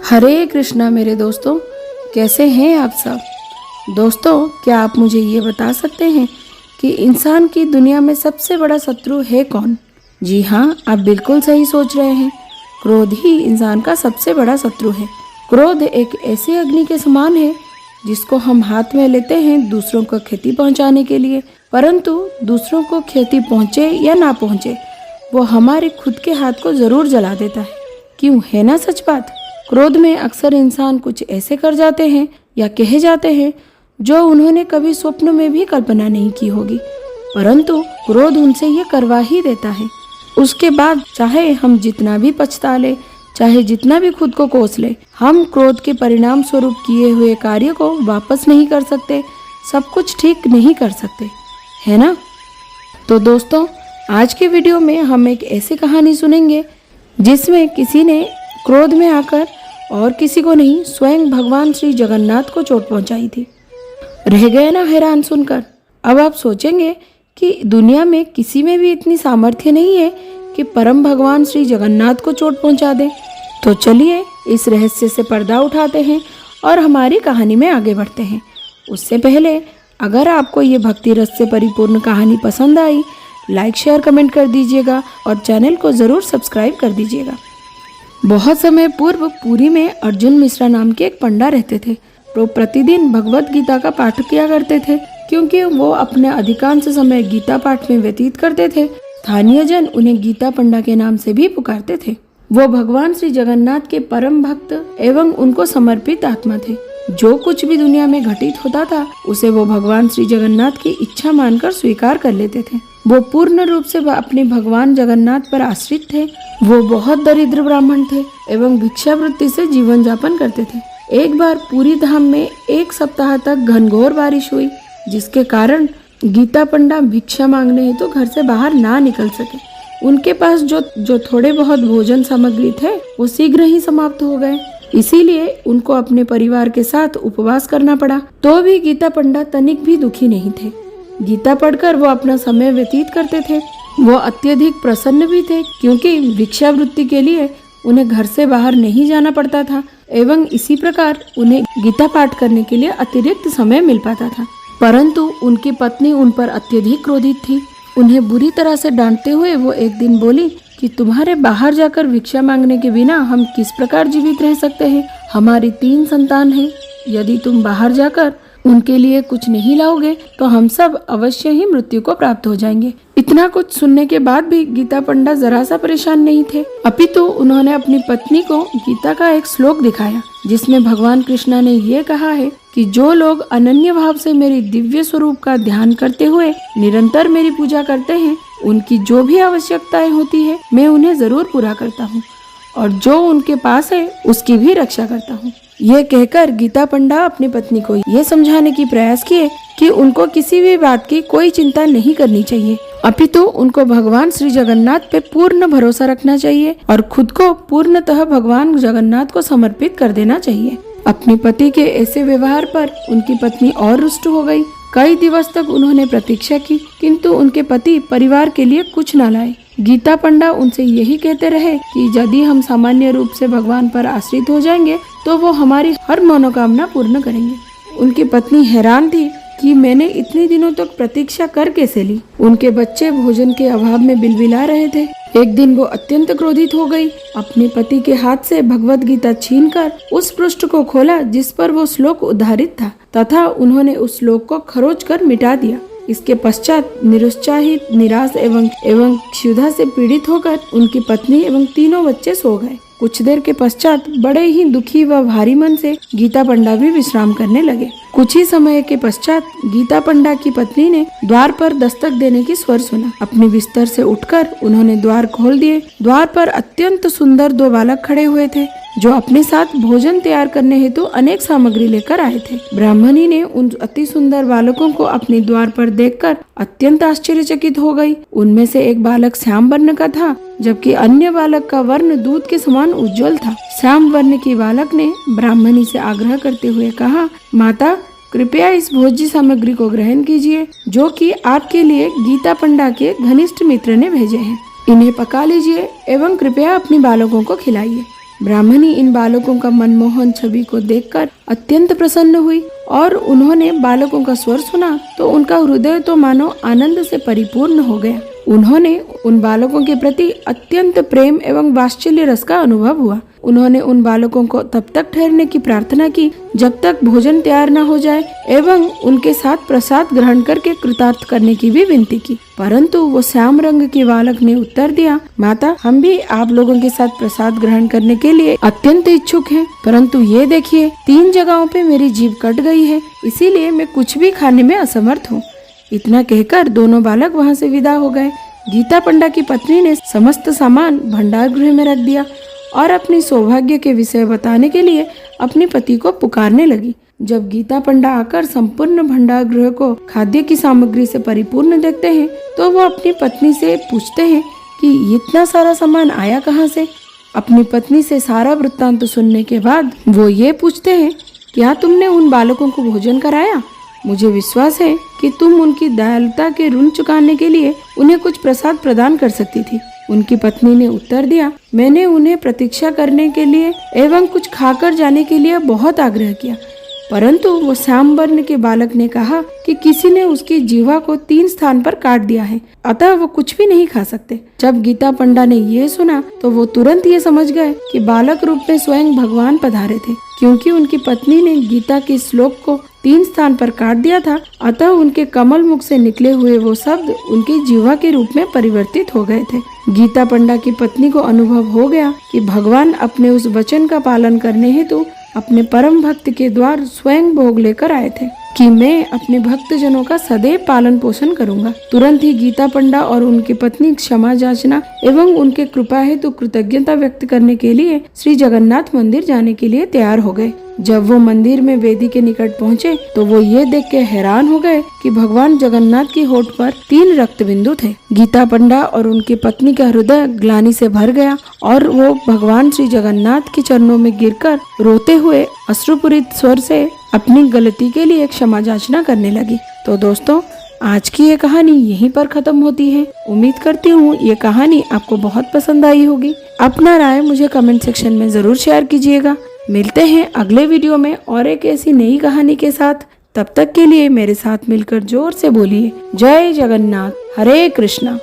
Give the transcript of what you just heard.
हरे कृष्णा मेरे दोस्तों, कैसे हैं आप सब। दोस्तों, क्या आप मुझे ये बता सकते हैं कि इंसान की दुनिया में सबसे बड़ा शत्रु है कौन? जी हाँ, आप बिल्कुल सही सोच रहे हैं। क्रोध ही इंसान का सबसे बड़ा शत्रु है। क्रोध एक ऐसी अग्नि के समान है जिसको हम हाथ में लेते हैं दूसरों को क्षति पहुंचाने के लिए, परंतु दूसरों को क्षति पहुंचे या ना पहुंचे, वो हमारे खुद के हाथ को जरूर जला देता है। क्यों, है ना सच बात। क्रोध में अक्सर इंसान कुछ ऐसे कर जाते हैं या कहे जाते हैं जो उन्होंने कभी स्वप्न में भी कल्पना नहीं की होगी, परंतु क्रोध उनसे ये करवा ही देता है। उसके बाद चाहे हम जितना भी पछता ले, चाहे जितना भी खुद को कोस ले, हम क्रोध के परिणाम स्वरूप किए हुए कार्य को वापस नहीं कर सकते, सब कुछ ठीक नहीं कर सकते, है ना। तो दोस्तों, आज के वीडियो में हम एक ऐसी कहानी सुनेंगे जिसमें किसी ने क्रोध में आकर और किसी को नहीं, स्वयं भगवान श्री जगन्नाथ को चोट पहुंचाई थी। रह गए ना हैरान सुनकर। अब आप सोचेंगे कि दुनिया में किसी में भी इतनी सामर्थ्य नहीं है कि परम भगवान श्री जगन्नाथ को चोट पहुंचा दे। तो चलिए इस रहस्य से पर्दा उठाते हैं और हमारी कहानी में आगे बढ़ते हैं। उससे पहले अगर आपको ये भक्ति रस से परिपूर्ण कहानी पसंद आई, लाइक शेयर कमेंट कर दीजिएगा और चैनल को ज़रूर सब्सक्राइब कर दीजिएगा। बहुत समय पूर्व पुरी में अर्जुन मिश्रा नाम के एक पंडा रहते थे। वो प्रतिदिन भगवत गीता का पाठ किया करते थे। क्योंकि वो अपने अधिकांश समय गीता पाठ में व्यतीत करते थे, स्थानीय जन उन्हें गीता पंडा के नाम से भी पुकारते थे। वो भगवान श्री जगन्नाथ के परम भक्त एवं उनको समर्पित आत्मा थे। जो कुछ भी दुनिया में घटित होता था उसे वो भगवान श्री जगन्नाथ की इच्छा मानकर स्वीकार कर लेते थे। वो पूर्ण रूप से अपने भगवान जगन्नाथ पर आश्रित थे। वो बहुत दरिद्र ब्राह्मण थे एवं भिक्षावृत्ति से जीवन यापन करते थे। एक बार पूरी धाम में एक सप्ताह तक घनघोर बारिश हुई, जिसके कारण गीता पंडा भिक्षा मांगने हेतु घर से बाहर ना निकल सके। उनके पास जो थोड़े बहुत भोजन सामग्री थे वो शीघ्र ही समाप्त हो गए। इसीलिए उनको अपने परिवार के साथ उपवास करना पड़ा। तो भी गीता पंडा तनिक भी दुखी नहीं थे। गीता पढ़कर वो अपना समय व्यतीत करते थे। वो अत्यधिक प्रसन्न भी थे क्योंकि भिक्षावृत्ति के लिए उन्हें घर से बाहर नहीं जाना पड़ता था एवं इसी प्रकार उन्हें गीता पाठ करने के लिए अतिरिक्त समय मिल पाता था। परंतु उनकी पत्नी उन पर अत्यधिक क्रोधित थी। उन्हें बुरी तरह से डांटते हुए वो एक दिन बोली कि तुम्हारे बाहर जाकर भिक्षा मांगने के बिना हम किस प्रकार जीवित रह सकते हैं। हमारी 3 संतान हैं। यदि तुम बाहर जाकर उनके लिए कुछ नहीं लाओगे तो हम सब अवश्य ही मृत्यु को प्राप्त हो जाएंगे। इतना कुछ सुनने के बाद भी गीता पंडा जरा सा परेशान नहीं थे, अपितु उन्होंने अपनी पत्नी को गीता का एक श्लोक दिखाया जिसमें भगवान कृष्णा ने ये कहा है कि जो लोग अनन्य भाव से मेरी दिव्य स्वरूप का ध्यान करते हुए निरंतर मेरी पूजा करते हैं, उनकी जो भी आवश्यकताएं होती है मैं उन्हें जरूर पूरा करता हूँ और जो उनके पास है उसकी भी रक्षा करता हूँ। ये कहकर गीता पंडा अपनी पत्नी को ये समझाने की प्रयास किए कि उनको किसी भी बात की कोई चिंता नहीं करनी चाहिए, अपितु उनको भगवान श्री जगन्नाथ पे पूर्ण भरोसा रखना चाहिए और खुद को पूर्णतः भगवान जगन्नाथ को समर्पित कर देना चाहिए। अपने पति के ऐसे व्यवहार पर उनकी पत्नी और रुष्ट हो गई। कई दिवस तक उन्होंने प्रतीक्षा की, किंतु उनके पति परिवार के लिए कुछ न लाए। गीता पंडा उनसे यही कहते रहे कि यदि हम सामान्य रूप से भगवान पर आश्रित हो जाएंगे तो वो हमारी हर मनोकामना पूर्ण करेंगे। उनकी पत्नी हैरान थी कि मैंने इतने दिनों तक प्रतीक्षा कर कैसे ली। उनके बच्चे भोजन के अभाव में बिलबिला रहे थे। एक दिन वो अत्यंत क्रोधित हो गई। अपने पति के हाथ से भगवत गीता छीनकर उस पृष्ठ को खोला जिस पर वो श्लोक उद्धारित था तथा उन्होंने उस श्लोक को खरोच कर मिटा दिया। इसके पश्चात निरुत्साहित, निराश एवं क्षुधा से पीड़ित होकर उनकी पत्नी एवं 3 बच्चे सो गए। कुछ देर के पश्चात बड़े ही दुखी व भारी मन से गीता पंडा भी विश्राम करने लगे। कुछ ही समय के पश्चात गीता पंडा की पत्नी ने द्वार पर दस्तक देने की स्वर सुना। अपने बिस्तर से उठकर उन्होंने द्वार खोल दिए। द्वार पर अत्यंत सुंदर 2 बालक खड़े हुए थे जो अपने साथ भोजन तैयार करने हेतु अनेक सामग्री लेकर आए थे। ब्राह्मणी ने उन अति सुंदर बालकों को अपने द्वार पर देखकर अत्यंत आश्चर्यचकित हो गई। उनमें से एक बालक श्याम वर्ण का था, जबकि अन्य बालक का वर्ण दूध के समान उज्जवल था। श्याम वर्ण की बालक ने ब्राह्मणी से आग्रह करते हुए कहा, माता कृपया इस भोज्य सामग्री को ग्रहण कीजिए जो कि आपके लिए गीता पंडा के घनिष्ठ मित्र ने भेजे हैं। इन्हें पका लीजिए एवं कृपया अपने बालकों को खिलाइए। ब्राह्मणी इन बालकों का मनमोहन छवि को देखकर अत्यंत प्रसन्न हुई और उन्होंने बालकों का स्वर सुना तो उनका हृदय तो मानो आनंद से परिपूर्ण हो गया। उन्होंने उन बालकों के प्रति अत्यंत प्रेम एवं वात्सल्य रस का अनुभव हुआ। उन्होंने उन बालकों को तब तक ठहरने की प्रार्थना की जब तक भोजन तैयार न हो जाए एवं उनके साथ प्रसाद ग्रहण करके कृतार्थ करने की भी विनती की। परंतु वो श्याम रंग के बालक ने उत्तर दिया, माता, हम भी आप लोगों के साथ प्रसाद ग्रहण करने के लिए अत्यंत इच्छुक हैं, परंतु ये देखिए 3 जगहों पे मेरी जीभ कट गई है, इसीलिए मैं कुछ भी खाने में असमर्थ हूँ। इतना कहकर दोनों बालक वहाँ से विदा हो गए। गीता पंडा की पत्नी ने समस्त सामान भंडार गृह में रख दिया और अपनी सौभाग्य के विषय बताने के लिए अपने पति को पुकारने लगी। जब गीता पंडा आकर संपूर्ण भंडार गृह को खाद्य की सामग्री से परिपूर्ण देखते हैं तो वो अपनी पत्नी से पूछते हैं कि इतना सारा सामान आया कहाँ से। अपनी पत्नी से सारा वृत्तांत सुनने के बाद वो ये पूछते हैं, क्या तुमने उन बालकों को भोजन कराया? मुझे विश्वास है कि तुम उनकी दयालुता के ऋण चुकाने के लिए उन्हें कुछ प्रसाद प्रदान कर सकती थी। उनकी पत्नी ने उत्तर दिया, मैंने उन्हें प्रतीक्षा करने के लिए एवं कुछ खाकर जाने के लिए बहुत आग्रह किया, परंतु वो श्याम वर्ण के बालक ने कहा कि किसी ने उसकी जीवा को 3 स्थान पर काट दिया है, अतः वो कुछ भी नहीं खा सकते। जब गीता पंडा ने ये सुना तो वो तुरंत ये समझ गए कि बालक रूप में स्वयं भगवान पधारे थे। क्योंकि उनकी पत्नी ने गीता के श्लोक को 3 स्थान पर काट दिया था, अतः उनके कमल मुख से निकले हुए वो शब्द उनकी जीवा के रूप में परिवर्तित हो गए थे। गीता पंडा की पत्नी को अनुभव हो गया कि भगवान अपने उस वचन का पालन करने हेतु अपने परम भक्त के द्वार स्वयं भोग लेकर आए थे कि मैं अपने भक्त जनों का सदैव पालन पोषण करूंगा। तुरंत ही गीता पंडा और उनकी पत्नी क्षमा याचना एवं उनके कृपा हेतु कृतज्ञता व्यक्त करने के लिए श्री जगन्नाथ मंदिर जाने के लिए तैयार हो गए। जब वो मंदिर में वेदी के निकट पहुँचे तो वो ये देख के हैरान हो गए कि भगवान जगन्नाथ की होठ पर 3 रक्त बिंदु थे। गीता पंडा और उनकी पत्नी का हृदय ग्लानि से भर गया और वो भगवान श्री जगन्नाथ के चरणों में गिरकर रोते हुए अश्रुपूरित स्वर से अपनी गलती के लिए क्षमा याचना करने लगी। तो दोस्तों, आज की ये कहानी यहीं पर खत्म होती है। उम्मीद करती हूँ ये कहानी आपको बहुत पसंद आई होगी। अपना राय मुझे कमेंट सेक्शन में जरूर शेयर कीजिएगा। मिलते हैं अगले वीडियो में और एक ऐसी नई कहानी के साथ। तब तक के लिए मेरे साथ मिलकर जोर से बोलिए, जय जगन्नाथ, हरे कृष्णा।